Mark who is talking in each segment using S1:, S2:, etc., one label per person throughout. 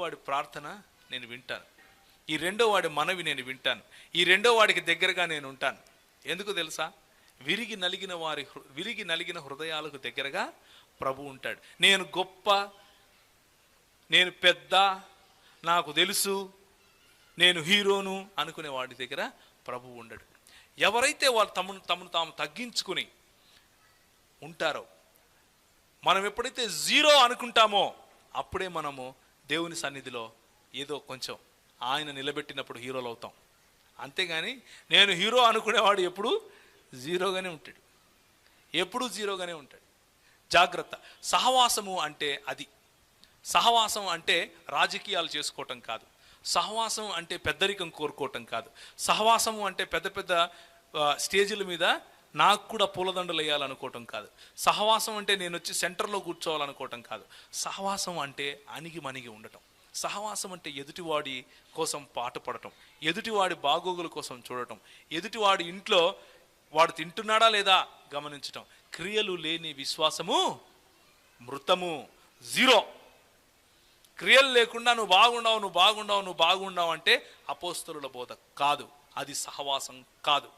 S1: వాడి ప్రార్థన నేను వింటాను, ఈ రెండో వాడి మనవి నేను వింటాను, ఈ రెండో వాడికి దగ్గరగా నేను ఉంటాను. ఎందుకు తెలుసా? విరిగి నలిగిన హృదయాలకు దగ్గరగా ప్రభు ఉంటాడు. నేను గొప్ప, నేను పెద్ద, నాకు తెలుసు, నేను హీరోను అనుకునే వాడి దగ్గర ప్రభు ఉండడు. ఎవరైతే వాళ్ళు తమను తాము తగ్గించుకుని ఉంటారో, మనం ఎప్పుడైతే జీరో అనుకుంటామో అప్పుడే మనము దేవుని సన్నిధిలో ఏదో కొంచెం ఆయన నిలబెట్టినప్పుడు హీరోలు అవుతాం. అంతేగాని నేను హీరో అనుకునేవాడు ఎప్పుడు జీరోగానే ఉంటాడు, ఎప్పుడు జీరోగానే ఉంటాడు. జాగ్రత్త. సహవాసము అంటే అది. సహవాసం అంటే రాజకీయాలు చేసుకోవటం కాదు. సహవాసం అంటే పెద్దరికం కోరుకోవటం కాదు. సహవాసము అంటే పెద్ద పెద్ద స్టేజీల మీద నాకు కూడా పూలదండలు వేయాలనుకోవటం కాదు. సహవాసం అంటే నేను వచ్చి సెంటర్లో కూర్చోవాలనుకోవటం కాదు. సహవాసం అంటే అణిగి మణిగి ఉండటం. సహవాసం అంటే ఎదుటివాడి కోసం పాటుపడటం, ఎదుటివాడి బాగోగుల కోసం చూడటం, ఎదుటివాడి ఇంట్లో వాడు తింటున్నాడా లేదా గమనించటం. క్రియలు లేని విశ్వాసము మృతము, జీరో. క్రియలు లేకుండా నువ్వు బాగుండావు అంటే అపోస్తలుల బోధ కాదు, అది సహవాసం కాదు,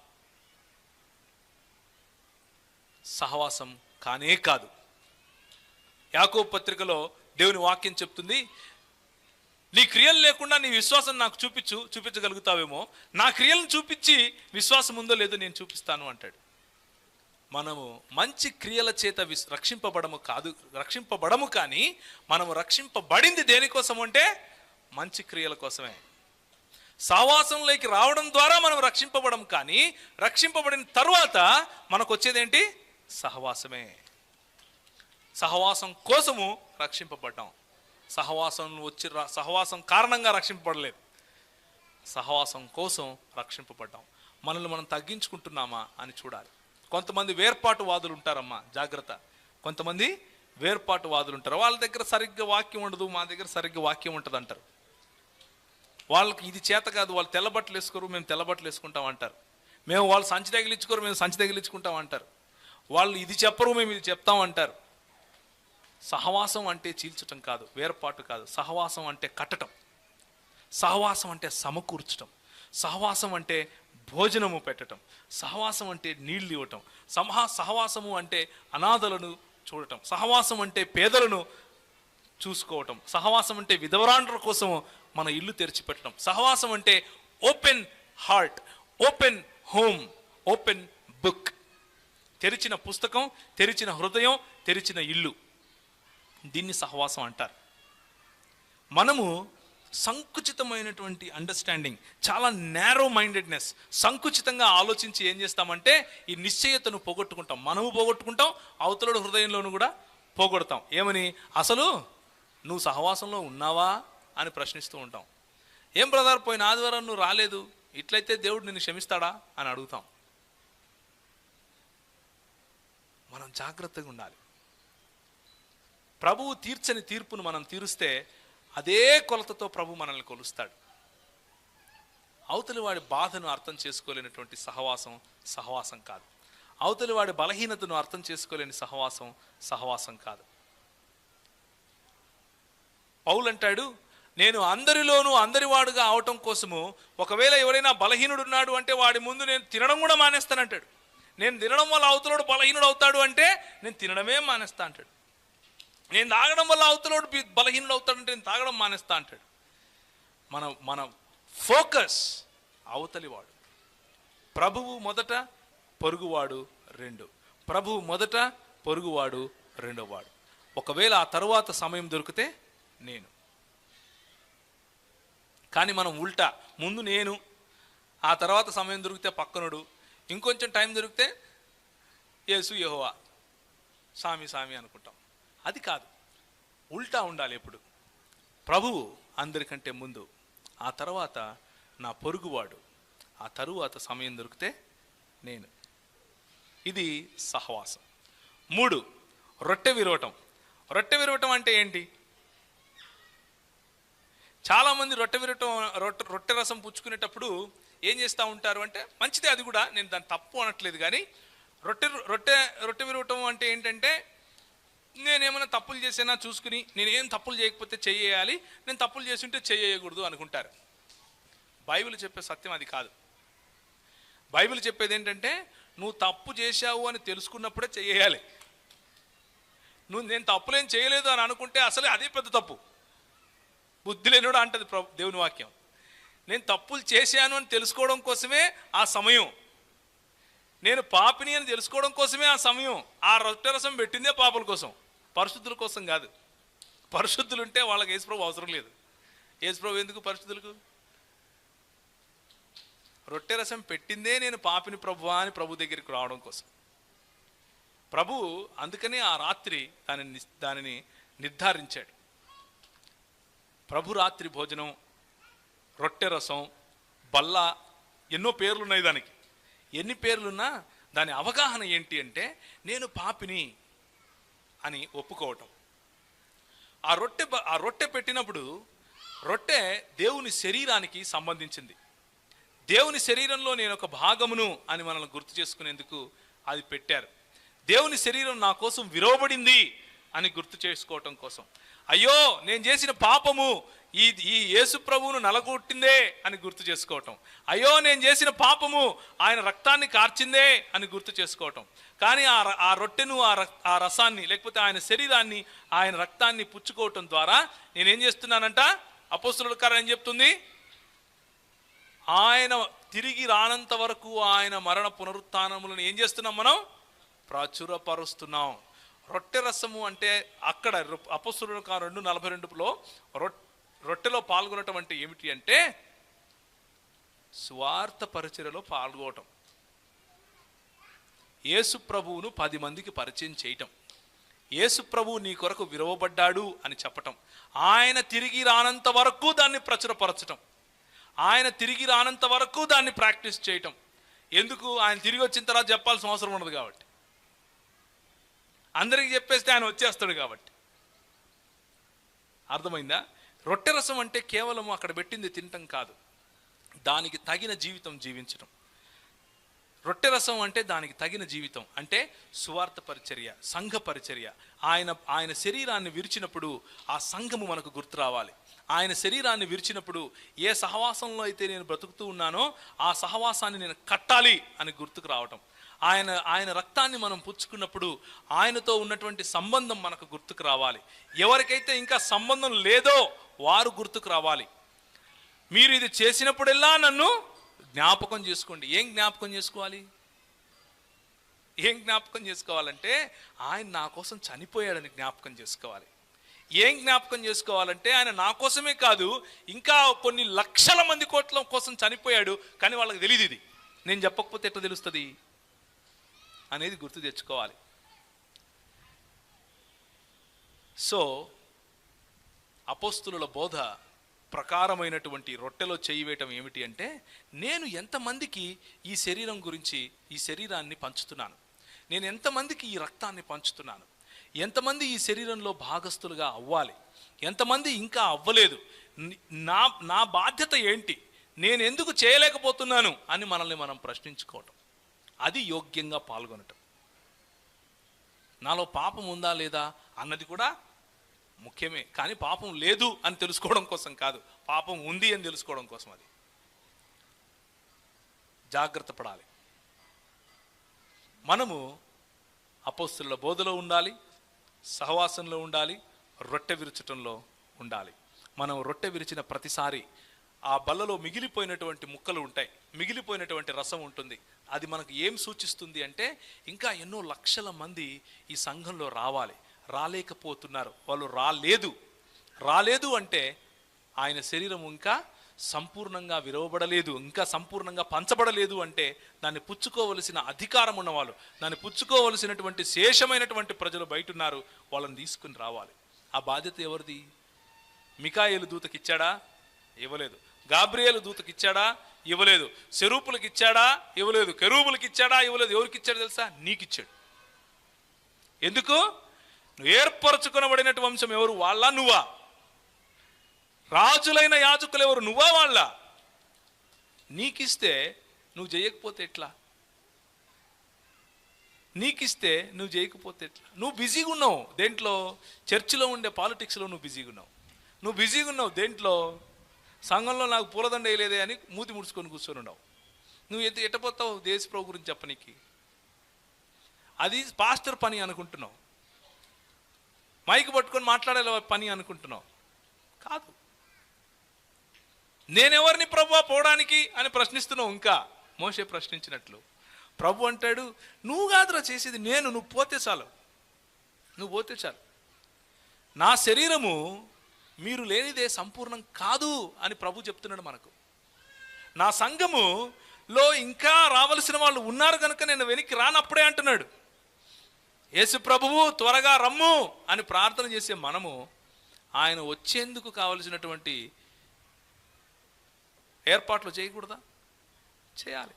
S1: సహవాసం కానే కాదు. యాకోబు పత్రికలో దేవుని వాక్యం చెప్తుంది, నీ క్రియలు లేకుండా నీ విశ్వాసం నాకు చూపించగలుగుతావేమో, నా క్రియలను చూపించి విశ్వాసం ఉందో లేదో నేను చూపిస్తాను అంటాడు. మనము మంచి క్రియల చేత రక్షింపబడము కానీ మనము రక్షింపబడింది దేనికోసం అంటే మంచి క్రియల కోసమే. సహవాసంలోకి రావడం ద్వారా మనం రక్షింపబడం, కానీ రక్షింపబడిన తర్వాత మనకు వచ్చేదేంటి? సహవాసమే. సహవాసం కోసము రక్షింపబడ్డాం. సహవాసం కారణంగా రక్షింపబడలేదు, సహవాసం కోసం రక్షింపబడ్డాం. మనల్ని మనం తగ్గించుకుంటున్నామా అని చూడాలి. కొంతమంది వేర్పాటువాదులు ఉంటారమ్మా, జాగ్రత్త. కొంతమంది వేర్పాటువాదులు ఉంటారు. వాళ్ళ దగ్గర సరిగ్గా వాక్యం ఉండదు, మా దగ్గర సరిగ్గా వాక్యం ఉంటుంది అంటారు. వాళ్ళకి ఇది చేత కాదు, వాళ్ళు తెల్లబట్టలు వేసుకోరు, మేము తెల్లబట్టలు వేసుకుంటాం అంటారు. వాళ్ళు సంచి తగిలించుకోరు, మేము సంచి తగిలించుకుంటాం అంటారు. వాళ్ళు ఇది చెప్పరు, మేము ఇది చెప్తాం అంటారు. సహవాసం అంటే చీల్చటం కాదు, వేర్పాటు కాదు. సహవాసం అంటే కట్టటం, సహవాసం అంటే సమకూర్చటం, సహవాసం అంటే భోజనము పెట్టటం, సహవాసం అంటే నీళ్ళు ఇవ్వటం, సహవాసము అంటే అనాథలను చూడటం, సహవాసం అంటే పేదలను చూసుకోవటం, సహవాసం అంటే విధవరాండ్రుల కోసం మన ఇల్లు తెరిచిపెట్టడం, సహవాసం అంటే open heart, open home, open book, తెరిచిన పుస్తకం, తెరిచిన హృదయం, తెరిచిన ఇల్లు. దీన్ని సహవాసం అంటారు. మనము సంకుచితమైనటువంటి అండర్స్టాండింగ్, చాలా నేరో మైండెడ్నెస్, సంకుచితంగా ఆలోచించి ఏం చేస్తామంటే ఈ నిశ్చయతను పోగొట్టుకుంటాం. మనము పోగొట్టుకుంటాం, అవతలుడు హృదయంలోనూ కూడా పోగొడతాం. ఏమని? అసలు నువ్వు సహవాసంలో ఉన్నావా అని ప్రశ్నిస్తూ ఉంటాం. ఏం బ్రదర్, పోయిన ఆదివారం నువ్వు రాలేదు, ఇట్లయితే దేవుడు నిన్ను క్షమిస్తాడా అని అడుగుతాం. మనం జాగ్రత్తగా ఉండాలి. ప్రభువు తీర్చని తీర్పును మనం తీరుస్తే అదే కొలతతో ప్రభు మనల్ని కొలుస్తాడు. అవతలి వాడి బాధను అర్థం చేసుకోలేనటువంటి సహవాసం కాదు. అవతలి వాడి బలహీనతను అర్థం చేసుకోలేని సహవాసం కాదు. పౌలు అంటాడు, నేను అందరిలోనూ అందరివాడుగా అవటం కోసము, ఒకవేళ ఎవరైనా బలహీనుడున్నాడు అంటే వాడి ముందు నేను తినడం కూడా మానేస్తానంటాడు. నేను తినడం వల్ల అవతలోడు బలహీనుడు అవుతాడు అంటే నేను తినడమే మానేస్తా అంటాడు. నేను తాగడం వల్ల అవతలోడు బలహీనుడు అవుతాడంటే నేను తాగడం మానేస్తా అంటాడు. మన ఫోకస్ అవతలివాడు. ప్రభువు మొదట, పొరుగువాడు రెండు. ప్రభువు మొదట, పొరుగువాడు రెండోవాడు. ఒకవేళ ఆ తరువాత సమయం దొరికితే నేను. కానీ మనం ఉల్టా, ముందు నేను, ఆ తర్వాత సమయం దొరికితే పక్కనుడు, ఇంకొంచెం టైం దొరికితే యేసు యెహోవా, సామి అనుకుంటాం. అది కాదు, ఉల్టా ఉండాలి ఎప్పుడు. ప్రభువు అందరికంటే ముందు, ఆ తర్వాత నా పొరుగువాడు, ఆ తరువాత సమయం దొరికితే నేను. ఇది సహవాసం. 3, రొట్టె విరవటం. రొట్టె విరవటం అంటే ఏంటి? చాలామంది రొట్టె రసం పుచ్చుకునేటప్పుడు ఏం చేస్తూ ఉంటారు అంటే, మంచిదే అది కూడా, నేను దాన్ని తప్పు అనట్లేదు, కానీ రొట్టె విరవటం అంటే ఏంటంటే నేనేమైనా తప్పులు చేసినా చూసుకుని నేనేం తప్పులు చేయకపోతే చేయాలి, నేను తప్పులు చేస్తుంటే చేయకూడదు అనుకుంటారు. బైబిల్ చెప్పే సత్యం అది కాదు. బైబిల్ చెప్పేది ఏంటంటే నువ్వు తప్పు చేశావు అని తెలుసుకున్నప్పుడే చేయాలి. నేను తప్పులేం చేయలేదు అని అనుకుంటే అసలే అదే పెద్ద తప్పు. బుద్ధి లేనివాడు అంటది దేవుని వాక్యం. నేను తప్పులు చేశాను అని తెలుసుకోవడం కోసమే ఆ సమయం, నేను పాపిని అని తెలుసుకోవడం కోసమే ఆ సమయం. ఆ రొట్టె రసం పెట్టిందే పాపుల కోసం, పరిశుద్ధుల కోసం కాదు. పరిశుద్ధులు ఉంటే వాళ్ళకి యేసుప్రభు అవసరం లేదు. యేసుప్రభు ఎందుకు పరిశుద్ధులకు? రొట్టె రసం పెట్టిందే నేను పాపిని ప్రభువా అని ప్రభు దగ్గరికి రావడం కోసం. ప్రభు అందుకనే ఆ రాత్రి దానిని నిర్ధారించాడు. ప్రభు రాత్రి భోజనం, రొట్టె రసం, బల్ల, ఎన్నో పేర్లున్నాయి దానికి. ఎన్ని పేర్లున్నా దాని అవగాహన ఏంటి అంటే నేను పాపిని అని ఒప్పుకోవటం. ఆ రొట్టె పెట్టినప్పుడు రొట్టె దేవుని శరీరానికి సంబంధించింది. దేవుని శరీరంలో నేను ఒక భాగమును అని మనల్ని గుర్తు చేసుకునేందుకు అది పెట్టారు. దేవుని శరీరం నా కోసం విరవబడింది అని గుర్తు చేసుకోవటం కోసం. అయ్యో నేను చేసిన పాపము ఈ యేసు ప్రభువును నలగొట్టిందే అని గుర్తు చేసుకోవటం. అయ్యో నేను చేసిన పాపము ఆయన రక్తాన్ని కార్చిందే అని గుర్తు చేసుకోవటం. కానీ ఆ రొట్టెను, ఆ రసాన్ని, లేకపోతే ఆయన శరీరాన్ని, ఆయన రక్తాన్ని పుచ్చుకోవటం ద్వారా నేనేం చేస్తున్నానంట? అపోస్తలుల కార్యం ఏం చెప్తుంది? ఆయన తిరిగి రానంత వరకు ఆయన మరణ పునరుత్థానములను ఏం చేస్తున్నాం? మనం ప్రచురపరుస్తున్నాం. రొట్టె రసము అంటే అక్కడ అపోస్తలుల కార్యం 2:42లో రొట్టెలో పాల్గొనటం అంటే ఏమిటి అంటే స్వార్థ పరిచర్యలో పాల్గొనటం. యేసు ప్రభువును 10 మందికి పరిచయం చేయటం, యేసు ప్రభువు నీ కొరకు విరవబడ్డాడు అని చెప్పటం, ఆయన తిరిగి రానంత వరకు దాన్ని ప్రచురపరచటం, ఆయన తిరిగి రానంత వరకు దాన్ని ప్రాక్టీస్ చేయటం. ఎందుకు? ఆయన తిరిగి వచ్చిన తర్వాత చెప్పాల్సిన అవసరం ఉండదు కాబట్టి, అందరికీ చెప్పేస్తే ఆయన వచ్చేస్తాడు కాబట్టి. అర్థమైందా? రొట్టె రసం అంటే కేవలం అక్కడ పెట్టింది తినటం కాదు, దానికి తగిన జీవితం జీవించటం. రొట్టె రసం అంటే దానికి తగిన జీవితం అంటే సువార్త పరిచర్య, సంఘ పరిచర్య. ఆయన శరీరాన్ని విరిచినప్పుడు ఆ సంఘము మనకు గుర్తు రావాలి. ఆయన శరీరాన్ని విరిచినప్పుడు ఏ సహవాసంలో అయితే నేను బ్రతుకుతూ ఉన్నానో ఆ సహవాసాన్ని నేను కట్టాలి అని గుర్తుకు రావటం. ఆయన రక్తాన్ని మనం పుచ్చుకున్నప్పుడు ఆయనతో ఉన్నటువంటి సంబంధం మనకు గుర్తుకు రావాలి. ఎవరికైతే ఇంకా సంబంధం లేదో వారు గుర్తుకు రావాలి. మీరు ఇది చేసినప్పుడెల్లా నన్ను జ్ఞాపకం చేసుకోండి. ఏం జ్ఞాపకం చేసుకోవాలి? ఏం జ్ఞాపకం చేసుకోవాలంటే ఆయన నా కోసం చనిపోయాడని జ్ఞాపకం చేసుకోవాలి. ఏం జ్ఞాపకం చేసుకోవాలంటే ఆయన నా కోసమే కాదు, ఇంకా కొన్ని లక్షల మంది కోట్ల కోసం చనిపోయాడు, కానీ వాళ్ళకి తెలియదు. ఇది నేను చెప్పకపోతే ఎట్లా తెలుస్తుంది అనేది గుర్తు తెచ్చుకోవాలి. సో అపోస్తులుల బోధ ప్రకారమైనటువంటి రొట్టెలో చేయి వేయటం ఏమిటి అంటే నేను ఎంతమందికి ఈ శరీరం గురించి, ఈ శరీరాన్ని పంచుతున్నాను, నేను ఎంతమందికి ఈ రక్తాన్ని పంచుతున్నాను, ఎంతమంది ఈ శరీరంలో భాగస్థులుగా అవ్వాలి, ఎంతమంది ఇంకా అవ్వలేదు, నా బాధ్యత ఏంటి, నేను ఎందుకు చేయలేకపోతున్నాను అని మనల్ని మనం ప్రశ్నించుకోవటం. అది యోగ్యంగా పాల్గొనటం. నాలో పాపం ఉందా లేదా అన్నది కూడా ముఖ్యమే, కానీ పాపం లేదు అని తెలుసుకోవడం కోసం కాదు, పాపం ఉంది అని తెలుసుకోవడం కోసం. అది జాగ్రత్త పడాలి. మనము అపోస్తలుల బోధలో ఉండాలి, సహవాసంలో ఉండాలి, రొట్టె విరచటంలో ఉండాలి. మనం రొట్టె విరిచిన ప్రతిసారి ఆ బల్లలో మిగిలిపోయినటువంటి ముక్కలు ఉంటాయి, మిగిలిపోయినటువంటి రసం ఉంటుంది. అది మనకు ఏం సూచిస్తుంది అంటే ఇంకా ఎన్నో లక్షల మంది ఈ సంఘంలో రావాలి, రాలేకపోతున్నారు, వాళ్ళు రాలేదు అంటే ఆయన శరీరం ఇంకా సంపూర్ణంగా విరవబడలేదు, ఇంకా సంపూర్ణంగా పంచబడలేదు అంటే దాన్ని పుచ్చుకోవలసిన అధికారం ఉన్నవాళ్ళు, దాన్ని పుచ్చుకోవలసినటువంటి శేషమైనటువంటి ప్రజలు బయట ఉన్నారు, వాళ్ళని తీసుకుని రావాలి. ఆ బాధ్యత ఎవరిది? మికాయేలు దూతకి ఇచ్చాడా? ఇవ్వలేదు. గాబ్రియేలు దూతకి ఇచ్చాడా? ఇవ్వలేదు. సెరూపులకు ఇచ్చాడా? ఇవ్వలేదు. కెరూబులకు ఇచ్చాడా? ఇవ్వలేదు. ఎవరికి ఇచ్చాడు తెలుసా? నీకిచ్చాడు. ఎందుకు? నువ్వు ఏర్పరచుకునబడినటువంటి వంశం ఎవరు? వాళ్ళ నువ్వా? రాజులైన యాజకులు ఎవరు? నువ్వా వాళ్ళ? నీకిస్తే నువ్వు చేయకపోతే ఎట్లా? నీకు ఇస్తే నువ్వు చేయకపోతే ఎట్లా? నువ్వు బిజీగా ఉన్నావు దేంట్లో? చర్చిలో ఉండే పాలిటిక్స్లో నువ్వు బిజీగా ఉన్నావు. నువ్వు బిజీగా ఉన్నావు దేంట్లో? సంఘంలో నాకు పూలదండ వేయలేదే అని మూతి ముడుచుకొని కూర్చొని ఉన్నావు. నువ్వు ఎట్టపోతావు దేశ ప్రభు గురించి చెప్పనీకి? అది పాస్టర్ పని అనుకుంటున్నావు, మైక్ పట్టుకొని మాట్లాడే పని అనుకుంటున్నావు. కాదు. నేనెవరిని ప్రభువా పోవడానికి అని ప్రశ్నిస్తున్నావు. ఇంకా మోషే ప్రశ్నించినట్లు ప్రభు అంటాడు, నువ్వు కాదురా చేసేది నేను, నువ్వు పోతే చాలు, నువ్వు పోతే చాలు. నా శరీరము మీరు లేనిదే సంపూర్ణం కాదు అని ప్రభు చెప్తున్నాడు మనకు. నా సంఘములో ఇంకా రావలసిన వాళ్ళు ఉన్నారు కనుక నేను వెనక్కి రానప్పుడే అంటున్నాడు. యేసు ప్రభువు త్వరగా రమ్ము అని ప్రార్థన చేసే మనము ఆయన వచ్చేందుకు కావలసినటువంటి ఏర్పాట్లు చేయకూడదా? చేయాలి.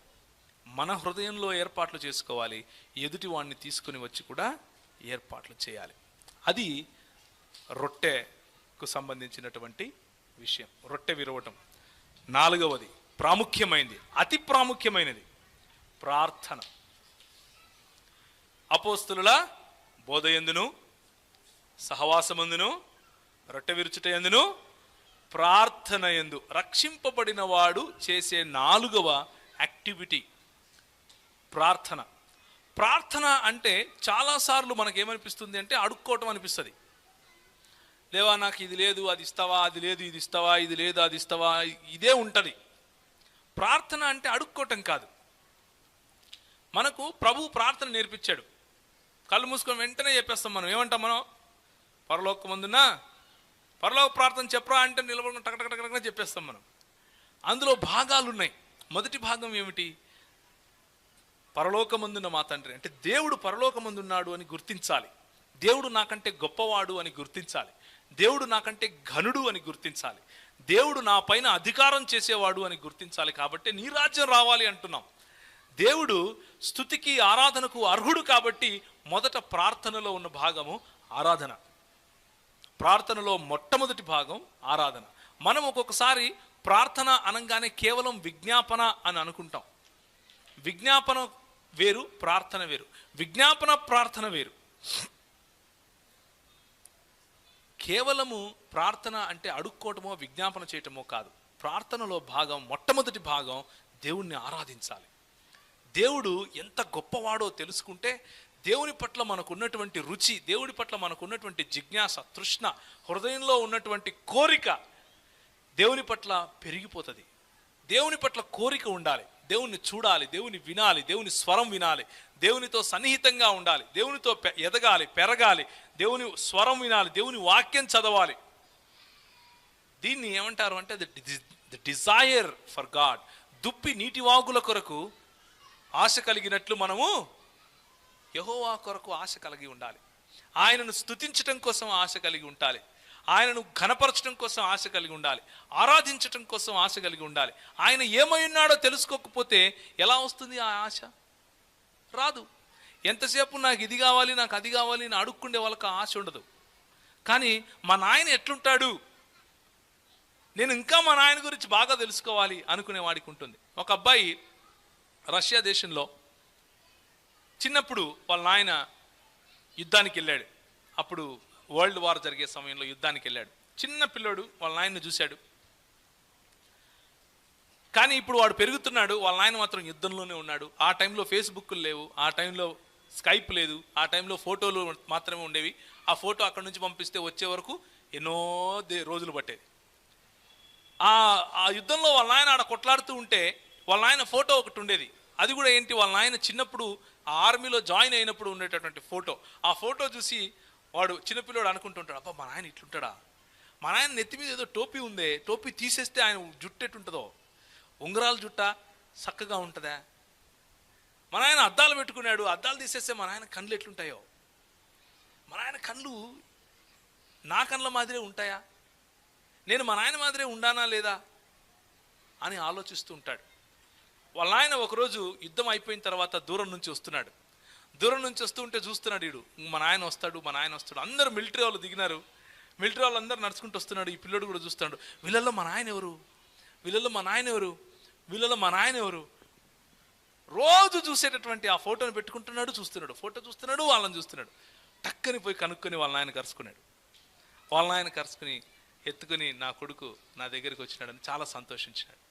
S1: మన హృదయంలో ఏర్పాట్లు చేసుకోవాలి, ఎదుటి వాడిని తీసుకుని వచ్చి కూడా ఏర్పాట్లు చేయాలి. అది రొట్టెకు సంబంధించినటువంటి విషయం. రొట్టె విరవటం. 4వది ప్రాముఖ్యమైనది, అతి ప్రాముఖ్యమైనది ప్రార్థన. అపోస్తలుల బోధ యందును, సహవాసమందును, రొట్టె విరుచుట యందును, ప్రార్థన యందు రక్షింపబడిన వాడు చేసే 4వ యాక్టివిటీ ప్రార్థన. ప్రార్థన అంటే చాలాసార్లు మనకేమనిపిస్తుంది అంటే అడుక్కోవటం అనిపిస్తుంది. లేవా నాకు ఇది లేదు అది ఇస్తావా, అది లేదు ఇది ఇస్తావా, ఇది లేదు అది ఇస్తావా, ఇదే ఉంటుంది. ప్రార్థన అంటే అడుక్కోవటం కాదు. మనకు ప్రభు ప్రార్థన నేర్పించాడు. కళ్ళు మూసుకొని వెంటనే చెప్పేస్తాం. మనం ఏమంటాం? మనం పరలోకమందున్నా పరలోక ప్రార్థన చెప్పరా అంటే నిలబడుకుని టకటకటకటగా చెప్పేస్తాం మనం. అందులో భాగాలు ఉన్నాయి. మొదటి భాగం ఏమిటి? పరలోకమందున్న మా తండ్రి అంటే దేవుడు పరలోకమందున్నాడు అని గుర్తించాలి. దేవుడు నాకంటే గొప్పవాడు అని గుర్తించాలి. దేవుడు నాకంటే ఘనుడు అని గుర్తించాలి. దేవుడు నా పైన అధికారం చేసేవాడు అని గుర్తించాలి. కాబట్టి నీ రాజ్యం రావాలి అంటున్నాం. దేవుడు స్తుతికి ఆరాధనకు అర్హుడు. కాబట్టి మొదట ప్రార్థనలో ఉన్న భాగము ఆరాధన. ప్రార్థనలో మొట్టమొదటి భాగం ఆరాధన. మనం ఒక్కొక్కసారి ప్రార్థన అనగానే కేవలం విజ్ఞాపన అని అనుకుంటాం. విజ్ఞాపన వేరు, ప్రార్థన వేరు. విజ్ఞాపన ప్రార్థన వేరు. కేవలము ప్రార్థన అంటే అడుక్కోవటమో విజ్ఞాపన చేయటమో కాదు. ప్రార్థనలో భాగం, మొట్టమొదటి భాగం దేవుణ్ణి ఆరాధించాలి. దేవుడు ఎంత గొప్పవాడో తెలుసుకుంటే దేవుని పట్ల మనకున్నటువంటి రుచి, దేవుడి పట్ల మనకున్నటువంటి జిజ్ఞాస, తృష్ణ, హృదయంలో ఉన్నటువంటి కోరిక దేవుని పట్ల పెరిగిపోతుంది. దేవుని పట్ల కోరిక ఉండాలి. దేవుని చూడాలి, దేవుని వినాలి, దేవుని స్వరం వినాలి, దేవునితో సన్నిహితంగా ఉండాలి, దేవునితో ఎదగాలి, పెరగాలి, దేవుని స్వరం వినాలి, దేవుని వాక్యం చదవాలి. దీన్ని ఏమంటారు అంటే ది డిజైర్ ఫర్ గాడ్. దుప్పి నీటి వాగుల కొరకు ఆశ కలిగినట్లు మనము యెహోవా కొరకు ఆశ కలిగి ఉండాలి. ఆయనను స్తుతించటం కోసం ఆశ కలిగి ఉండాలి. ఆయనను ఘనపరచడం కోసం ఆశ కలిగి ఉండాలి. ఆరాధించటం కోసం ఆశ కలిగి ఉండాలి. ఆయన ఏమై ఉన్నాడో తెలుసుకోకపోతే ఎలా వస్తుంది ఆ ఆశ? రాదు. ఎంతసేపు నాకు ఇది కావాలి, నాకు అది కావాలి అని అడుక్కుండే వాళ్ళకి ఆశ ఉండదు. కానీ మా నాయన ఎట్లుంటాడు, నేను ఇంకా మా నాయన గురించి బాగా తెలుసుకోవాలి అనుకునే వాడికి ఉంటుంది. ఒక అబ్బాయి రష్యా దేశంలో చిన్నప్పుడు వాళ్ళ నాయన యుద్ధానికి వెళ్ళాడు. అప్పుడు వరల్డ్ వార్ జరిగే సమయంలో యుద్ధానికి వెళ్ళాడు. చిన్న పిల్లోడు వాళ్ళ నాయన్ని చూశాడు. కానీ ఇప్పుడు వాడు పెరుగుతున్నాడు, వాళ్ళ నాయన మాత్రం యుద్ధంలోనే ఉన్నాడు. ఆ టైంలో ఫేస్బుక్లు లేవు, ఆ టైంలో స్కైప్ లేదు, ఆ టైంలో ఫోటోలు మాత్రమే ఉండేవి. ఆ ఫోటో అక్కడి నుంచి పంపిస్తే వచ్చే వరకు ఎన్నో రోజులు పట్టేది. ఆ యుద్ధంలో వాళ్ళ నాయన ఆడ కొట్లాడుతూ ఉంటే వాళ్ళ నాయన ఫోటో ఒకటి ఉండేది. అది కూడా ఏంటి, వాళ్ళ నాయన చిన్నప్పుడు ఆ ఆర్మీలో జాయిన్ అయినప్పుడు ఉండేటటువంటి ఫోటో. ఆ ఫోటో చూసి వాడు చిన్నపిల్లోడు అనుకుంటుంటాడు, అబ్బా మా నాయన ఇట్లుంటాడా, మా నాయన నెత్తి మీద ఏదో టోపీ ఉందే, టోపీ తీసేస్తే ఆయన జుట్టు ఎట్టుంటుందో, ఉంగరాల జుట్ట చక్కగా ఉంటుందా, మా నాయన అద్దాలు పెట్టుకున్నాడు, అద్దాలు తీసేస్తే మా నాయన కళ్ళు ఎట్లుంటాయో, మా నాయన కళ్ళు నా కళ్ళ మాదిరే ఉంటాయా, నేను మా నాయన మాదిరే ఉండానా లేదా అని ఆలోచిస్తూ ఉంటాడు. వాళ్ళ ఆయన ఒకరోజు యుద్ధం అయిపోయిన తర్వాత దూరం నుంచి వస్తున్నాడు. దూరం నుంచి వస్తూ ఉంటే చూస్తున్నాడు, వీడు మా నాయన వస్తాడు, మా నాయన వస్తాడు. అందరూ మిలిటరీ వాళ్ళు దిగినారు. మిలిటరీ వాళ్ళు అందరూ నడుచుకుంటూ వస్తున్నాడు. ఈ పిల్లడు కూడా చూస్తున్నాడు, వీళ్ళల్లో మా నాయన ఎవరు, వీళ్ళల్లో మా నాయన ఎవరు, వీళ్ళల్లో మా నాయన ఎవరు. రోజు చూసేటటువంటి ఆ ఫోటోని పెట్టుకుంటున్నాడు, చూస్తున్నాడు, ఫోటో చూస్తున్నాడు, వాళ్ళని చూస్తున్నాడు. టక్కని పోయి కనుక్కొని వాళ్ళ నాయన కరుచుకున్నాడు. వాళ్ళ నాయన కరుచుకుని ఎత్తుకుని నా కొడుకు నా దగ్గరికి వచ్చినాడని చాలా సంతోషించినాడు.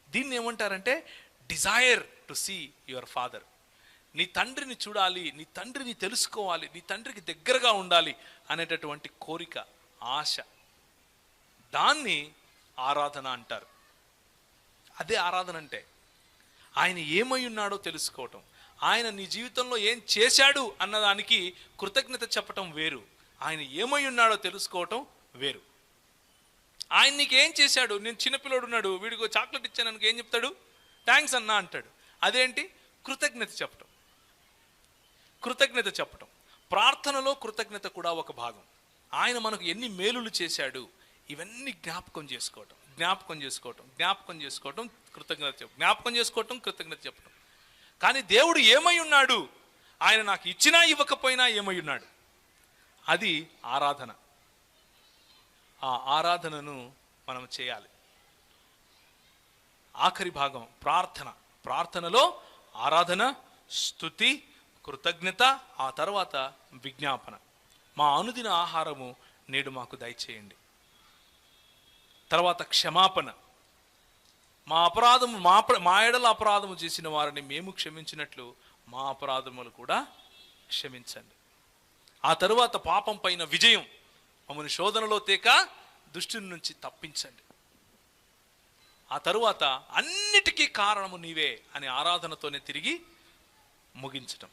S1: దీన్ని ఏమంటారంటే desire to see your father. నీ తండ్రిని చూడాలి, నీ తండ్రిని తెలుసుకోవాలి, నీ తండ్రికి దగ్గరగా ఉండాలి అనేటటువంటి కోరిక, ఆశ. దాన్ని ఆరాధన అంటారు. అదే ఆరాధన అంటే. ఆయన ఏమై ఉన్నాడో తెలుసుకోవటం, ఆయన నీ జీవితంలో ఏం చేశాడు అన్నదానికి కృతజ్ఞత చెప్పటం వేరు, ఆయన ఏమై ఉన్నాడో తెలుసుకోవటం వేరు. ఆయన నీకు ఏం చేశాడు? నేను చిన్నపిల్లడు ఉన్నాడు, వీడికి చాక్లెట్ ఇచ్చాను అనుకో, ఏం చెప్తాడు? థ్యాంక్స్ అన్నా అంటాడు. అదేంటి? కృతజ్ఞత చెప్పటం. కృతజ్ఞత చెప్పటం. ప్రార్థనలో కృతజ్ఞత కూడా ఒక భాగం. ఆయన మనకు ఎన్ని మేలులు చేశాడు ఇవన్నీ జ్ఞాపకం చేసుకోవటం, జ్ఞాపకం చేసుకోవటం, జ్ఞాపకం చేసుకోవటం, కృతజ్ఞత చెప్పడం, జ్ఞాపకం చేసుకోవటం, కృతజ్ఞత చెప్పడం. కానీ దేవుడు ఏమై ఉన్నాడు? ఆయన నాకు ఇచ్చినా ఇవ్వకపోయినా ఏమై ఉన్నాడు? అది ఆరాధన. ఆ ఆరాధనను మనం చేయాలి. ఆఖరి భాగం ప్రార్థన. ప్రార్థనలో ఆరాధన, స్తుతి, కృతజ్ఞత, ఆ తర్వాత విజ్ఞాపన. మా అనుదిన ఆహారము నేడు మాకు దయచేయండి. తర్వాత క్షమాపణ. మా అపరాధము మా ఎడల అపరాధము చేసిన వారిని మేము క్షమించినట్లు మా అపరాధములు కూడా క్షమించండి. ఆ తరువాత పాపం పైన విజయం. మమ్మల్ని శోధనలో తేక దుష్టుని నుంచి తప్పించండి. ఆ తరువాత అన్నిటికీ కారణము నీవే అని ఆరాధనతోనే తిరిగి ముగించటం.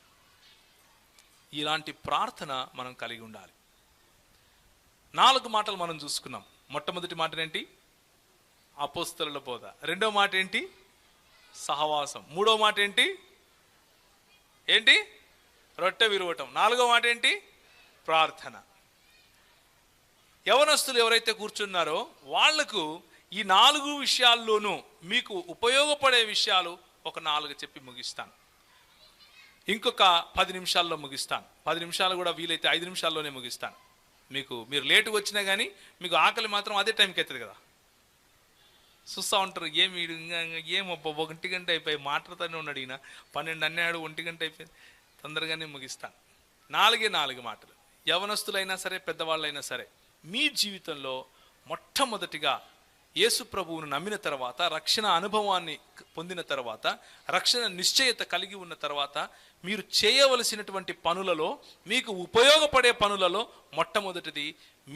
S1: ఇలాంటి ప్రార్థన మనం కలిగి ఉండాలి. 4 మాటలు మనం చూసుకున్నాం. మొట్టమొదటి మాట ఏంటి? అపోస్తలుల బోధ. రెండో మాట ఏంటి? సహవాసం. మూడో మాట ఏంటి? రొట్టె విరవటం. 4వ మాట ఏంటి? ప్రార్థన. యవనస్తులు ఎవరైతే కూర్చున్నారో వాళ్లకు ఈ 4 విషయాల్లోనూ మీకు ఉపయోగపడే విషయాలు ఒక 4 చెప్పి ముగిస్తాను. ఇంకొక 10 నిమిషాల్లో ముగిస్తాను. 10 నిమిషాలు కూడా వీలైతే 5 నిమిషాల్లోనే ముగిస్తాను. మీరు లేటుగా వచ్చినా కానీ మీకు ఆకలి మాత్రం అదే టైంకి అవుతుంది కదా. చూస్తూ ఉంటారు, ఏమబ్బా 1 గంట అయిపోయి మాట్లాడుతూనే ఉన్నాడు ఈయన, 12 అన్నాడు, 1 గంట అయిపోయింది. తొందరగానే ముగిస్తాను. 4 మాటలు. యవనస్తులైనా సరే, పెద్దవాళ్ళైనా సరే, మీ జీవితంలో మొట్టమొదటిగా యేసు ప్రభువును నమ్మిన తర్వాత, రక్షణ అనుభవాన్ని పొందిన తర్వాత, రక్షణ నిశ్చయత కలిగి ఉన్న తర్వాత, మీరు చేయవలసినటువంటి పనులలో, మీకు ఉపయోగపడే పనులలో మొట్టమొదటిది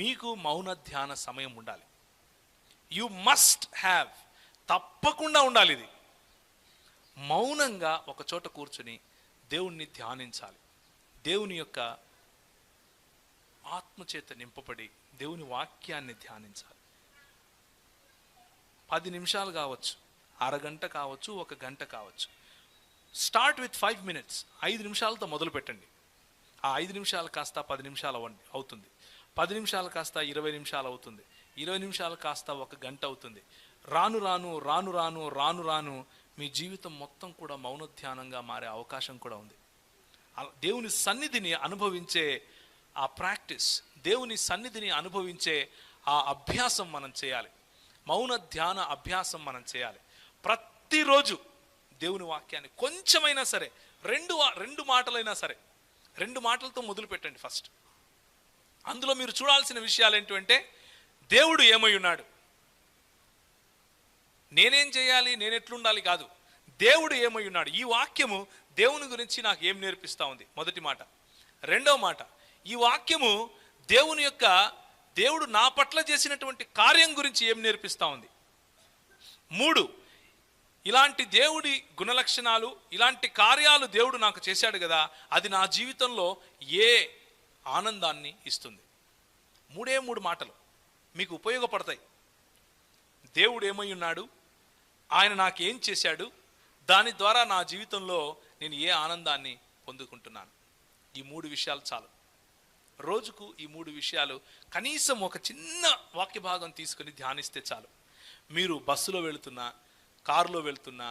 S1: మీకు మౌన ధ్యాన సమయం ఉండాలి. యు మస్ట్ హ్యావ్, తప్పకుండా ఉండాలి. ఇది మౌనంగా ఒక చోట కూర్చుని దేవుణ్ణి ధ్యానించాలి. దేవుని యొక్క ఆత్మచేత నింపబడి దేవుని వాక్యాన్ని ధ్యానించాలి. 10 నిమిషాలు కావచ్చు, అరగంట కావచ్చు, 1 గంట కావచ్చు. Start with 5 minutes. 5 నిమిషాలతో మొదలు పెట్టండి. ఆ 5 నిమిషాలు కాస్త 10 నిమిషాలు అవుతుంది. 10 నిమిషాలు కాస్త 20 నిమిషాలు అవుతుంది. 20 నిమిషాలు కాస్త 1 గంట అవుతుంది. రాను రాను రాను రాను రాను రాను మీ జీవితం మొత్తం కూడా మౌన ధ్యానంగా మారే అవకాశం కూడా ఉంది. దేవుని సన్నిధిని అనుభవించే ఆ ప్రాక్టీస్, దేవుని సన్నిధిని అనుభవించే ఆ అభ్యాసం మనం చేయాలి. మౌన ధ్యాన అభ్యాసం మనం చేయాలి. ప్రతిరోజు దేవుని వాక్యాన్ని కొంచెమైనా సరే, 2 మాటలైనా సరే, 2 మాటలతో మొదలు పెట్టండి ఫస్ట్. అందులో మీరు చూడాల్సిన విషయాలు ఏంటంటే, దేవుడు ఏమై ఉన్నాడు, నేనేం చేయాలి, నేను ఎట్లుండాలి కాదు, దేవుడు ఏమై ఉన్నాడు. ఈ వాక్యము దేవుని గురించి నాకు ఏం నేర్పిస్తూ ఉంది, మొదటి మాట. రెండవ మాట, ఈ వాక్యము దేవుడు నా పట్ల చేసినటువంటి కార్యం గురించి ఏం నేర్పిస్తూ ఉంది. 3, ఇలాంటి దేవుడి గుణలక్షణాలు, ఇలాంటి కార్యాలు దేవుడు నాకు చేశాడు కదా, అది నా జీవితంలో ఏ ఆనందాన్ని ఇస్తుంది. 3 మాటలు మీకు ఉపయోగపడతాయి. దేవుడు ఏమై ఉన్నాడు, ఆయన నాకేం చేశాడు, దాని ద్వారా నా జీవితంలో నేను ఏ ఆనందాన్ని పొందుకుంటున్నాను. ఈ 3 విషయాలు చాలు. రోజుకు ఈ 3 విషయాలు కనీసం ఒక చిన్న వాక్య భాగం తీసుకుని ధ్యానిస్తే చాలు. మీరు బస్సులో వెళుతున్నా, కారులో వెళ్తున్నా,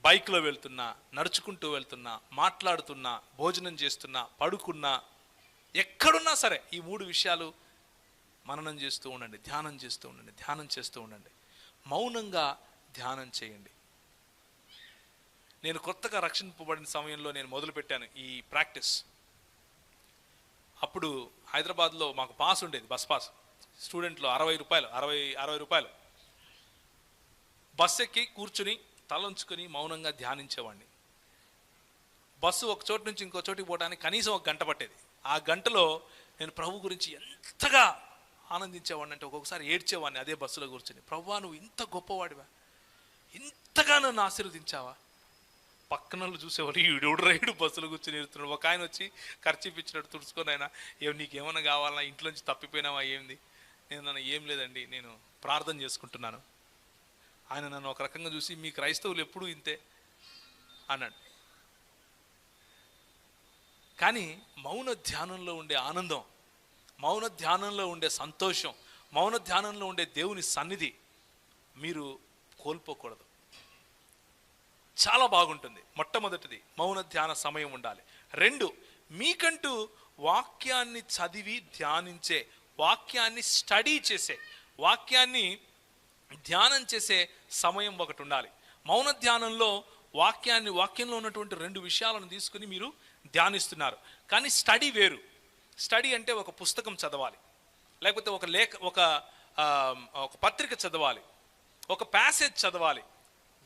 S1: బైక్లో వెళ్తున్నా, నడుచుకుంటూ వెళ్తున్నా, మాట్లాడుతున్నా, భోజనం చేస్తున్నా, పడుకున్నా, ఎక్కడున్నా సరే ఈ 3 విషయాలు మననం చేస్తూ ఉండండి, ధ్యానం చేస్తూ ఉండండి. మౌనంగా ధ్యానం చేయండి. నేను కొత్తగా రక్షింపబడిన సమయంలో నేను మొదలుపెట్టాను ఈ ప్రాక్టీస్. అప్పుడు హైదరాబాద్లో మాకు పాస్ ఉండేది, బస్ పాస్. స్టూడెంట్లో 60 రూపాయలు, 60 రూపాయలు. బస్ ఎక్కి కూర్చుని తలంచుకొని మౌనంగా ధ్యానించేవాడిని. బస్సు ఒక చోటు నుంచి ఇంకో చోటికి పోవడానికి కనీసం 1 గంట పట్టేది. ఆ గంటలో నేను ప్రభు గురించి ఎంతగా ఆనందించేవాడిని అంటే ఒక్కొక్కసారి ఏడ్చేవాడిని అదే బస్సులో కూర్చుని. ప్రభువా, నువ్వు ఇంత గొప్పవాడివా, ఇంతగా నన్ను ఆశీర్వదించావా. పక్కన చూసేవాళ్ళు, ఈడు రైడు బస్సులో కూర్చొని ఎడుతున్నాడు. ఒక ఆయన వచ్చి ఖర్చు ఇచ్చినట్టు తుడుచుకొని, ఆయన నీకేమన్నా కావాలన్నా, ఇంట్లోంచి తప్పిపోయినావా ఏంది. నేను ఏం లేదండి, నేను ప్రార్థన చేసుకుంటున్నాను. ఆయన నన్ను ఒక రకంగా చూసి, మీ క్రైస్తవులు ఎప్పుడూ ఇంతే అన్నాడు. కానీ మౌన ధ్యానంలో ఉండే ఆనందం, మౌన ధ్యానంలో ఉండే సంతోషం, మౌన ధ్యానంలో ఉండే దేవుని సన్నిధి మీరు కోల్పోకూడదు. చాలా బాగుంటుంది. మొట్టమొదటిది మౌన ధ్యాన సమయం ఉండాలి. 2, మీకంటూ వాక్యాన్ని చదివి ధ్యానించే, వాక్యాన్ని స్టడీ చేసే, వాక్యాన్ని ధ్యానం చేసే సమయం ఒకటి ఉండాలి. మౌన ధ్యానంలో వాక్యంలో ఉన్నటువంటి 2 విషయాలను తీసుకుని మీరు ధ్యానిస్తున్నారు. కానీ స్టడీ వేరు. స్టడీ అంటే ఒక పుస్తకం చదవాలి, లేకపోతే ఒక పత్రిక చదవాలి, ఒక ప్యాసేజ్ చదవాలి,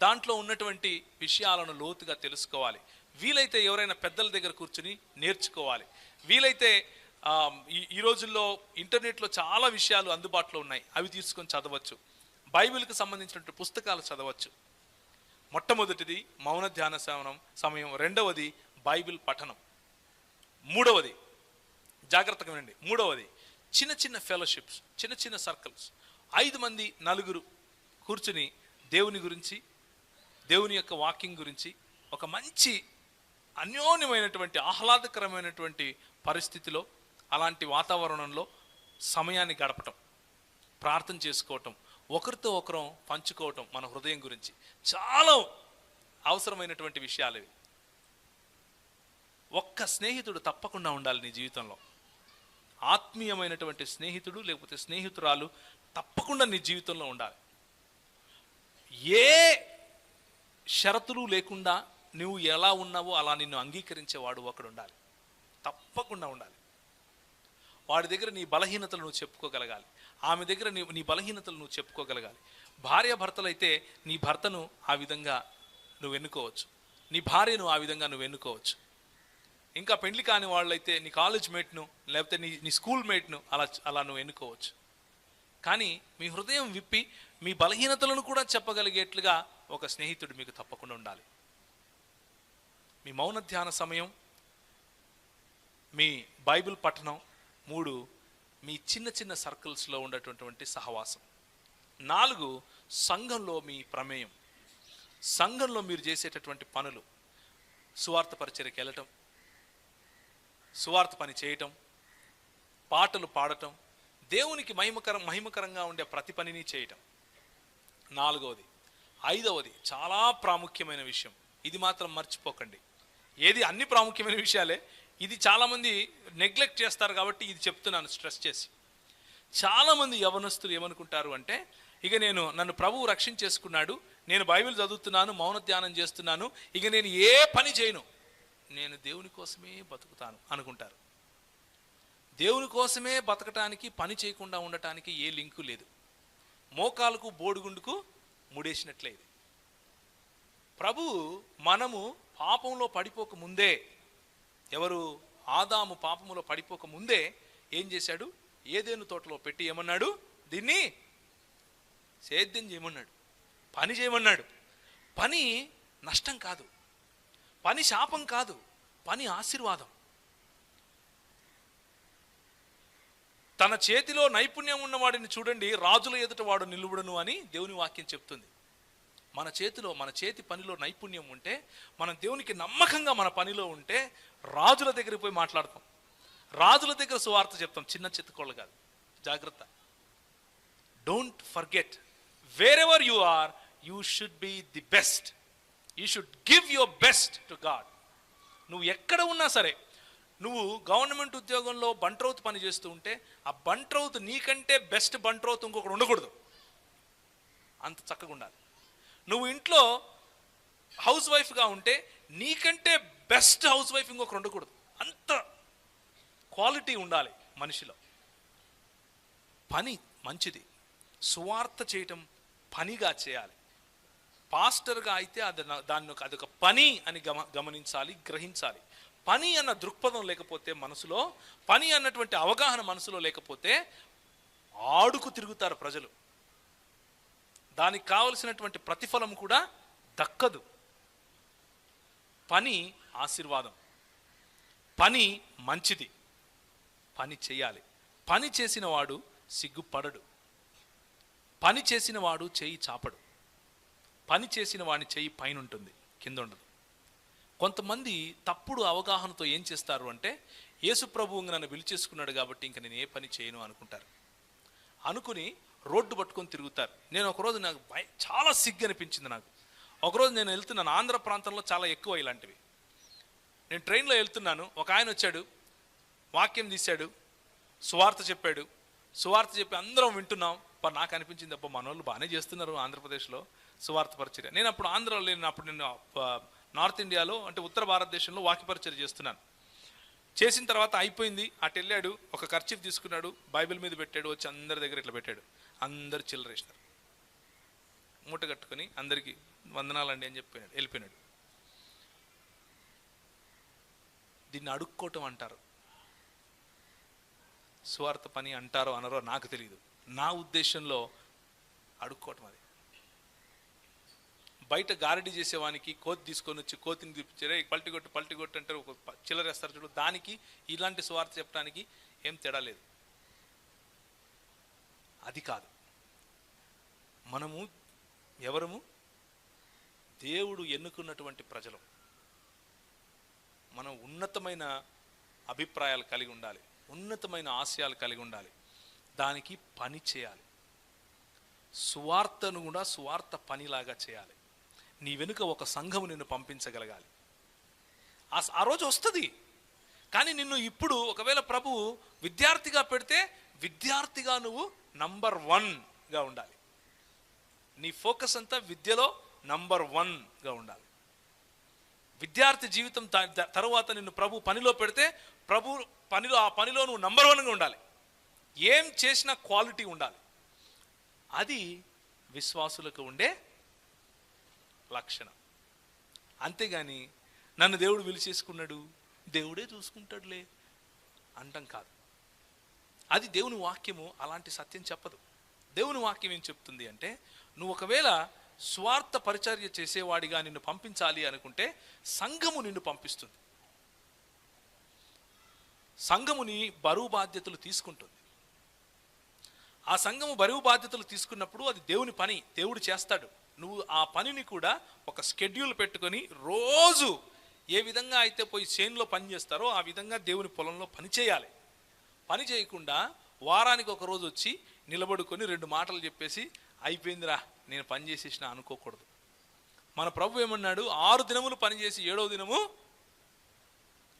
S1: దాంట్లో ఉన్నటువంటి విషయాలను లోతుగా తెలుసుకోవాలి. వీలైతే ఎవరైనా పెద్దల దగ్గర కూర్చుని నేర్చుకోవాలి. వీలైతే ఈ రోజుల్లో ఇంటర్నెట్లో చాలా విషయాలు అందుబాటులో ఉన్నాయి, అవి తీసుకొని చదవచ్చు. బైబిల్కి సంబంధించినటువంటి పుస్తకాలు చదవచ్చు. మొట్టమొదటిది మౌన ధ్యాన సమయం. 2వది బైబిల్ పఠనం. 3వది, జాగ్రత్తగా వినండి, 3వది చిన్న చిన్న ఫెలోషిప్స్, చిన్న చిన్న సర్కిల్స్. 5 మంది 4 కూర్చుని దేవుని గురించి, దేవుని యొక్క వాక్యం గురించి ఒక మంచి అన్యోన్యమైనటువంటి ఆహ్లాదకరమైనటువంటి పరిస్థితిలో, అలాంటి వాతావరణంలో సమయాన్ని గడపటం, ప్రార్థన చేసుకోవటం, ఒకరితో ఒకరం పంచుకోవటం మన హృదయం గురించి చాలా అవసరమైనటువంటి విషయాలు ఇవి. ఒక్క స్నేహితుడు తప్పకుండా ఉండాలి నీ జీవితంలో. ఆత్మీయమైనటువంటి స్నేహితుడు లేకపోతే స్నేహితురాలు తప్పకుండా నీ జీవితంలో ఉండాలి. ఏ షరతులు లేకుండా నువ్వు ఎలా ఉన్నావో అలా నిన్ను అంగీకరించేవాడు ఒకడు ఉండాలి, తప్పకుండా ఉండాలి. వాడి దగ్గర నీ బలహీనతలు నువ్వు చెప్పుకోగలగాలి, ఆమె దగ్గర నీ బలహీనతలు నువ్వు చెప్పుకోగలగాలి. భార్యాభర్తలైతే నీ భర్తను ఆ విధంగా నువ్వు ఎన్నుకోవచ్చు, నీ భార్యను ఆ విధంగా నువ్వు ఎన్నుకోవచ్చు. ఇంకా పెళ్లి కాని వాళ్ళైతే నీ కాలేజ్ మేట్ను లేకపోతే నీ స్కూల్ మేట్ను అలా నువ్వు ఎన్నుకోవచ్చు. కానీ మీ హృదయం విప్పి మీ బలహీనతలను కూడా చెప్పగలిగేట్లుగా ఒక స్నేహితుడు మీకు తప్పకుండా ఉండాలి. మీ మౌన ధ్యాన సమయం, మీ బైబిల్ పఠనం. 3, మీ చిన్న చిన్న సర్కిల్స్లో ఉండేటటువంటి సహవాసం. 4, సంఘంలో మీ ప్రమేయం, సంఘంలో మీరు చేసేటటువంటి పనులు. సువార్త పరిచర్యకి వెళ్ళటం, సువార్త పని చేయటం, పాటలు పాడటం, దేవునికి మహిమకరంగా ఉండే ప్రతి పనిని చేయటం. 4వది. 5వది చాలా ప్రాముఖ్యమైన విషయం, ఇది మాత్రం మర్చిపోకండి. ఏది అన్ని ప్రాముఖ్యమైన విషయాలే, ఇది చాలామంది నెగ్లెక్ట్ చేస్తారు కాబట్టి ఇది చెప్తున్నాను స్ట్రెస్ చేసి. చాలామంది యవనస్తులు ఏమనుకుంటారు అంటే, ఇక నన్ను ప్రభువు రక్షించేసుకున్నాడు, నేను బైబిల్ చదువుతున్నాను, మౌన ధ్యానం చేస్తున్నాను, ఇక నేను ఏ పని చేయను, నేను దేవుని కోసమే బతుకుతాను అనుకుంటారు. దేవుని కోసమే బతకటానికి, పని చేయకుండా ఉండటానికి ఏ లింకు లేదు. మోకాలకు బోడిగుండుకు ముడేసినట్లే ఇది. ప్రభువు మనము పాపంలో పడిపోక ముందే, ఎవరు ఆదాము పాపములో పడిపోక ముందే ఏం చేశాడు? ఏదేను తోటలో పెట్టి ఏమన్నాడు? దీన్ని సేద్యం చేయమన్నాడు, పని చేయమన్నాడు. పని నష్టం కాదు, పని శాపం కాదు, పని ఆశీర్వాదం. తన చేతిలో నైపుణ్యం ఉన్నవాడిని చూడండి, రాజుల ఎదుట వాడు నిలువుడును అని దేవుని వాక్యం చెప్తుంది. మన చేతి పనిలో నైపుణ్యం ఉంటే, మనం దేవునికి నమ్మకంగా మన పనిలో ఉంటే, రాజుల దగ్గరికి పోయి మాట్లాడతాం, రాజుల దగ్గర సువార్త చెప్తాం. చిన్న చిత్తకోళ్ళు కాదు. జాగ్రత్త. Don't forget, wherever you are, you should be the best. You should give your best to God. నువ్వు ఎక్కడ ఉన్నా సరే, నువ్వు గవర్నమెంట్ ఉద్యోగంలో బంట్రౌత్ పని చేస్తూ ఉంటే, ఆ బంట్రౌత్ నీకంటే బెస్ట్ బంట్రౌత్ ఇంకొకటి ఉండకూడదు, అంత చక్కగా ఉండాలి. నువ్వు ఇంట్లో హౌస్ వైఫ్గా ఉంటే నీకంటే బెస్ట్ హౌస్ వైఫ్ ఇంకొకరు ఉండకూడదు. అంత క్వాలిటీ ఉండాలి మనిషిలో. పని మంచిది, సువార్త చేయటం పనిగా చేయాలి. పాస్టర్గా అయితే అదొక పని అని గమనించాలి, గ్రహించాలి. పని అన్న దృక్పథం లేకపోతే, మనసులో పని అన్నటువంటి అవగాహన మనసులో లేకపోతే ఆడుకు తిరుగుతారు ప్రజలు. దానికి కావలసినటువంటి ప్రతిఫలం కూడా దక్కదు. పని ఆశీర్వాదం, పని మంచిది, పని చేయాలి. పని చేసిన వాడు సిగ్గుపడడు, పని చేసిన వాడు చేయి చాపడు. పని చేసిన వాడిని చేయి పైన ఉంటుంది, కింద ఉండదు. కొంతమంది తప్పుడు అవగాహనతో ఏం చేస్తారు అంటే, యేసు ప్రభువు నన్ను పిలిచేసుకున్నాడు కాబట్టి ఇంక నేను ఏ పని చేయను అనుకుంటారు. అనుకుని రోడ్డు పట్టుకొని తిరుగుతారు. నేను ఒకరోజు నాకు చాలా సిగ్గు అనిపించింది. నాకు ఒకరోజు నేను వెళ్తున్నాను, ఆంధ్ర ప్రాంతంలో చాలా ఎక్కువ ఇలాంటివి. నేను ట్రైన్లో వెళ్తున్నాను, ఒక ఆయన వచ్చాడు, వాక్యం తీశాడు, సువార్త చెప్పాడు. సువార్త చెప్పి అందరం వింటున్నాం. నాకు అనిపించింది, అబ్బా మనోళ్ళు బాగానే చేస్తున్నారు ఆంధ్రప్రదేశ్లో సువార్త పరిచర్య. నేను అప్పుడు ఆంధ్రాలో లేను, అప్పుడు నేను నార్త్ ఇండియాలో, అంటే ఉత్తర భారతదేశంలో వాక్య పరిచర్య చేస్తున్నాను. చేసిన తర్వాత అయిపోయింది, అటు వెళ్ళాడు, ఒక కర్చీఫ్ తీసుకున్నాడు, బైబిల్ మీద పెట్టాడు, వచ్చి అందరి దగ్గర ఇట్లా పెట్టాడు. అందరు చిల్లరేసినారు, మూట కట్టుకొని అందరికీ వందనాలండి అని చెప్పినాడు, వెళ్ళిపోయినాడు. దీన్ని అడుక్కోవటం అంటారు. సువార్త పని అంటారో అనరో నాకు తెలియదు. నా ఉద్దేశంలో అడుక్కోవటం అది. బయట గారడీ చేసేవానికి కోతి తీసుకొని వచ్చి కోతిని తిప్పించారే, పల్టి కొట్టు అంటారు, ఒక చిల్లరేస్తారు చూడు. దానికి ఇలాంటి సువార్త చెప్పడానికి ఏం తేడా లేదు. అది కాదు. మనము ఎవరము? దేవుడు ఎన్నుకున్నటువంటి ప్రజలు. మనం ఉన్నతమైన అభిప్రాయాలు కలిగి ఉండాలి, ఉన్నతమైన ఆశయాలు కలిగి ఉండాలి. దానికి పని చేయాలి. సువార్తను కూడా సువార్త పనిలాగా చేయాలి. నీ వెనుక ఒక సంఘము నిన్ను పంపించగలగాలి. ఆ రోజు వస్తుంది. కానీ నిన్ను ఇప్పుడు ఒకవేళ ప్రభువు విద్యార్థిగా పెడితే, విద్యార్థిగా నువ్వు నంబర్ 1గా ఉండాలి. నీ ఫోకస్ అంతా విద్యలో నంబర్ 1గా ఉండాలి. విద్యార్థి జీవితం తరువాత నిన్ను ప్రభు పనిలో పెడితే, ప్రభు పనిలో, ఆ పనిలో నువ్వు నంబర్ 1గా ఉండాలి. ఏం చేసినా క్వాలిటీ ఉండాలి. అది విశ్వాసులకు ఉండే లక్షణం. అంతేగాని నన్ను దేవుడు పిలిచేసుకున్నాడు, దేవుడే చూసుకుంటాడులే అంటాం కాదు. అది దేవుని వాక్యము అలాంటి సత్యం చెప్పదు. దేవుని వాక్యం ఏం చెప్తుంది అంటే, నువ్వు ఒకవేళ స్వార్థ పరిచర్య చేసేవాడిగా నిన్ను పంపించాలి అనుకుంటే సంఘము నిన్ను పంపిస్తుంది. సంఘముని బరువు బాధ్యతలు తీసుకుంటుంది. ఆ సంఘము బరువు బాధ్యతలు తీసుకున్నప్పుడు అది దేవుని పని, దేవుడు చేస్తాడు. నువ్వు ఆ పనిని కూడా ఒక షెడ్యూల్ పెట్టుకొని రోజు ఏ విధంగా అయితే పోయి చేనులో పని చేస్తారో ఆ విధంగా దేవుని పొలంలో పని చేయాలి. పని చేయకుండా వారానికి ఒక రోజు వచ్చి నిలబడుకొని 2 మాటలు చెప్పేసి అయిపోయిందిరా నేను పని చేసేసిన అనుకోకూడదు. మన ప్రభు ఏమన్నాడు? 6 దినములు పని చేసి 7వ దినము,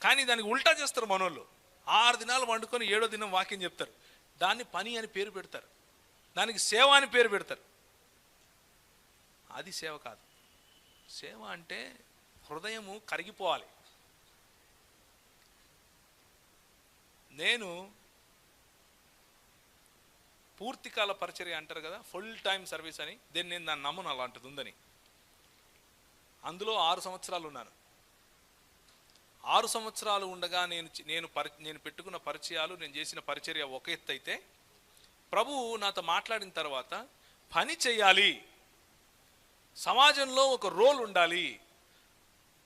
S1: కానీ దానికి ఉల్టా చేస్తారు మనోళ్ళు. 6 దినాలు వండుకొని 7వ దినం వాక్యం చెప్తారు. దాన్ని పని అని పేరు పెడతారు, దానికి సేవ అని పేరు పెడతారు. అది సేవ కాదు. సేవ అంటే హృదయము కరిగిపోవాలి. నేను పూర్తికాల పరిచర్య అంటారు కదా, ఫుల్ టైం సర్వీస్ అని, నేను దాన్ని నమ్మను అలాంటిది ఉందని. అందులో 6 సంవత్సరాలు ఉన్నాను. 6 సంవత్సరాలు ఉండగా నేను పెట్టుకున్న పరిచయాలు, నేను చేసిన పరిచర్య ఒక ఎత్తు అయితే, ప్రభువు నాతో మాట్లాడిన తర్వాత పని చేయాలి, సమాజంలో ఒక రోల్ ఉండాలి,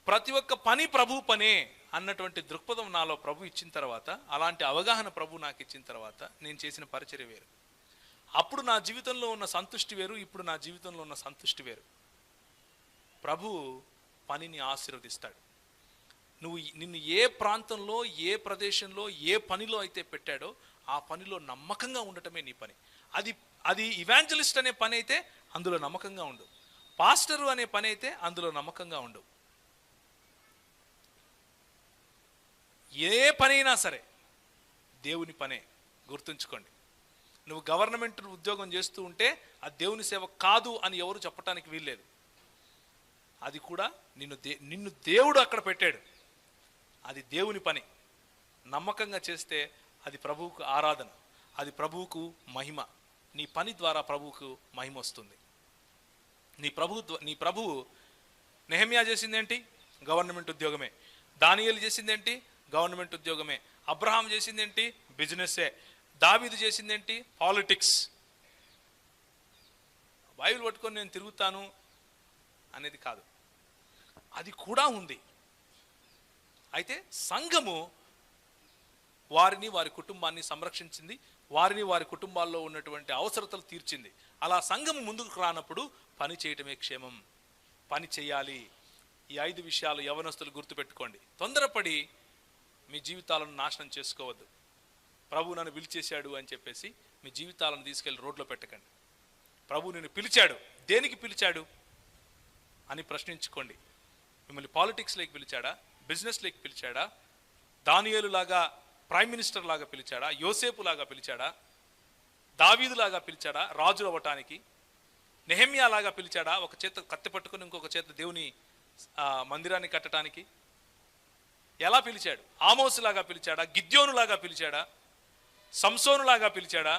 S1: ప్రతి ఒక్క పని ప్రభు పనే అన్నటువంటి దృక్పథం నాలో ప్రభు ఇచ్చిన తర్వాత, అలాంటి అవగాహన ప్రభు నాకు ఇచ్చిన తర్వాత నేను చేసిన పరిచర్య వేరు. అప్పుడు నా జీవితంలో ఉన్న సంతృష్టి వేరు, ఇప్పుడు నా జీవితంలో ఉన్న సంతృష్టి వేరు. ప్రభు పనిని ఆశీర్వదిస్తాడు. నిన్ను ఏ ప్రాంతంలో, ఏ ప్రదేశంలో, ఏ పనిలో అయితే పెట్టాడో ఆ పనిలో నమ్మకంగా ఉండటమే నీ పని. అది ఇవాంజలిస్ట్ అనే పని అయితే అందులో నమ్మకంగా ఉండు, పాస్టరు అనే పని అయితే అందులో నమ్మకంగా ఉండు. ఏ పనైనా సరే దేవుని పనే, గుర్తుంచుకోండి. నువ్వు గవర్నమెంట్ ఉద్యోగం చేస్తూ ఉంటే అది దేవుని సేవ కాదు అని ఎవరు చెప్పడానికి వీల్లేదు. అది కూడా నిన్ను దేవుడు అక్కడ పెట్టాడు. అది దేవుని పని. నమ్మకంగా చేస్తే అది ప్రభువుకు ఆరాధన, అది ప్రభువుకు మహిమ. నీ పని ద్వారా ప్రభువుకు మహిమ వస్తుంది. నీ ప్రభువు నెహెమ్యా చేసిందేంటి? గవర్నమెంట్ ఉద్యోగమే. దానియేలు చేసిందేంటి? గవర్నమెంట్ ఉద్యోగమే. అబ్రహాం చేసిందేంటి? బిజినెస్సే. దావీదు చేసిందేంటి? పాలిటిక్స్. బైబిల్ పట్టుకొని నేను తిరుగుతాను అనేది కాదు, అది కూడా ఉంది. అయితే సంఘము వారిని, వారి కుటుంబాన్ని సంరక్షించింది, వారిని, వారి కుటుంబాల్లో ఉన్నటువంటి అవసరతలు తీర్చింది. అలా సంఘము ముందుకు రానప్పుడు పని చేయటమే క్షేమం. పని చేయాలి. ఈ 5 విషయాలు యవనస్తులు గుర్తుపెట్టుకోండి. తొందరపడి మీ జీవితాలను నాశనం చేసుకోవద్దు. ప్రభు నన్ను పిలిచేశాడు అని చెప్పేసి మీ జీవితాలను తీసుకెళ్లి రోడ్లో పెట్టకండి. ప్రభు నిన్ను పిలిచాడు, దేనికి పిలిచాడు అని ప్రశ్నించుకోండి. మిమ్మల్ని పాలిటిక్స్లోకి పిలిచాడా? బిజినెస్లోకి పిలిచాడా? దానియేలు లాగా ప్రైమ్ మినిస్టర్ లాగా పిలిచాడా? యోసేపు లాగా పిలిచాడా? దావీదు లాగా పిలిచాడా రాజు అవ్వటానికి? నెహెమ్యా లాగా పిలిచాడా ఒక చేత కత్తి పట్టుకుని ఇంకొక చేత దేవుని మందిరాన్ని కట్టడానికి? ఎలా పిలిచాడు? ఆమోసు లాగా పిలిచాడా? గిద్యోను లాగా పిలిచాడా? సంసోను లాగా పిలిచాడా?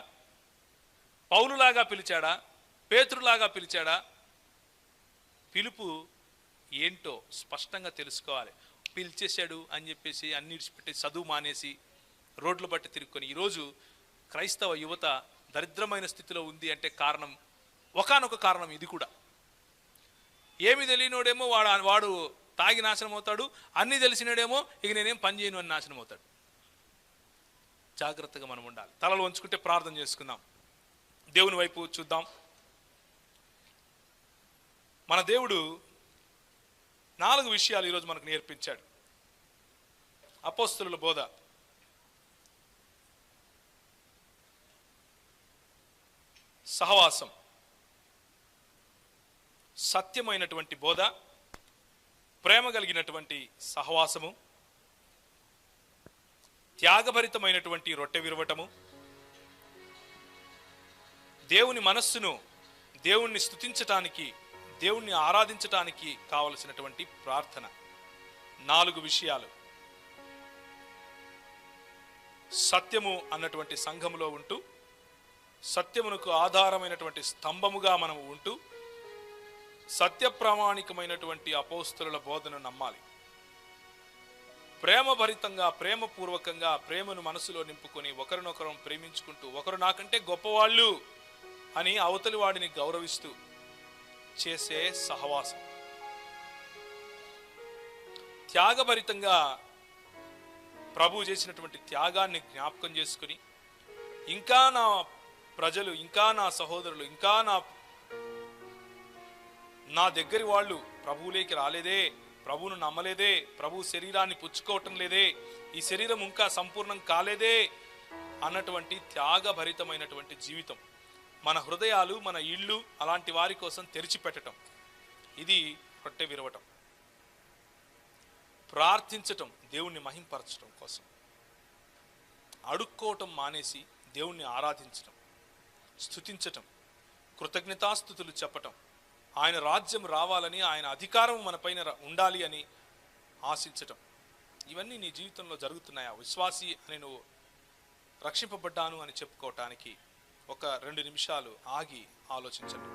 S1: పౌలు లాగా పిలిచాడా? పేతురులాగా పిలిచాడా? పిలుపు ఏంటో స్పష్టంగా తెలుసుకోవాలి. పిలిచేశాడు అని చెప్పేసి అన్ని విడిచిపెట్టి చదువు మానేసి రోడ్లు బట్టి తిరుక్కొని ఈరోజు క్రైస్తవ యువత దరిద్రమైన స్థితిలో ఉంది అంటే కారణం, ఒకానొక కారణం ఇది కూడా. ఏమి తెలియనోడేమో వాడు తాగి నాశనం అవుతాడు, అన్నీ తెలిసినోడేమో ఇక నేనేం పని చేయను అని నాశనం అవుతాడు. జాగ్రత్తగా మనం ఉండాలి. తలలు వంచుకుంటే ప్రార్థన చేసుకుందాం. దేవుని వైపు చూద్దాం. మన దేవుడు 4 విషయాలు ఈరోజు మనకు నేర్పించాడు. అపోస్తలుల బోధ, సహవాసం, సత్యమైనటువంటి బోధ, ప్రేమ కలిగినటువంటి సహవాసము, త్యాగభరితమైనటువంటి రొట్టె విరవటము, దేవుని మనస్సును దేవుణ్ణి స్తుతించటానికి, దేవుణ్ణి ఆరాధించటానికి కావలసినటువంటి ప్రార్థన. 4 విషయాలు. సత్యము అన్నటువంటి సంఘములో ఉంటూ, సత్యమునకు ఆధారమైనటువంటి స్తంభముగా మనం ఉంటూ, సత్య ప్రామాణికమైనటువంటి అపోస్తలుల బోధను నమ్మాలి. ప్రేమభరితంగా, ప్రేమపూర్వకంగా ప్రేమను మనసులో నింపుకొని ఒకరినొకరం ప్రేమించుకుంటూ, ఒకరు నాకంటే గొప్పవాళ్ళు అని అవతలి వాడిని గౌరవిస్తూ చేసే సహవాసం. త్యాగభరితంగా ప్రభు చేసినటువంటి త్యాగాన్ని జ్ఞాపకం చేసుకుని, ఇంకా నా ప్రజలు, ఇంకా నా సహోదరులు, ఇంకా నా దగ్గరి వాళ్ళు ప్రభువులోకి రాలేదే, ప్రభువును నమ్మలేదే, ప్రభు శరీరాన్ని పుచ్చుకోవటం లేదే, ఈ శరీరం ఇంకా సంపూర్ణం కాలేదే అన్నటువంటి త్యాగభరితమైనటువంటి జీవితం. మన హృదయాలు, మన ఇళ్ళు అలాంటి వారి కోసం తెరిచిపెట్టడం. ఇది రొట్టె విరవటం. ప్రార్థించటం, దేవుణ్ణి మహింపరచడం కోసం. అడుక్కోవటం మానేసి దేవుణ్ణి ఆరాధించటం, స్తుతించటం, కృతజ్ఞతాస్తుతులు చెప్పటం, ఆయన రాజ్యం రావాలని, ఆయన అధికారం మన పైన ఉండాలి అని ఆశించటం. ఇవన్నీ నీ జీవితంలో జరుగుతున్నాయా? విశ్వాసి అని నువ్వు రక్షింపబడ్డాను అని చెప్పుకోవటానికి ఒక 2 నిమిషాలు ఆగి ఆలోచించండి.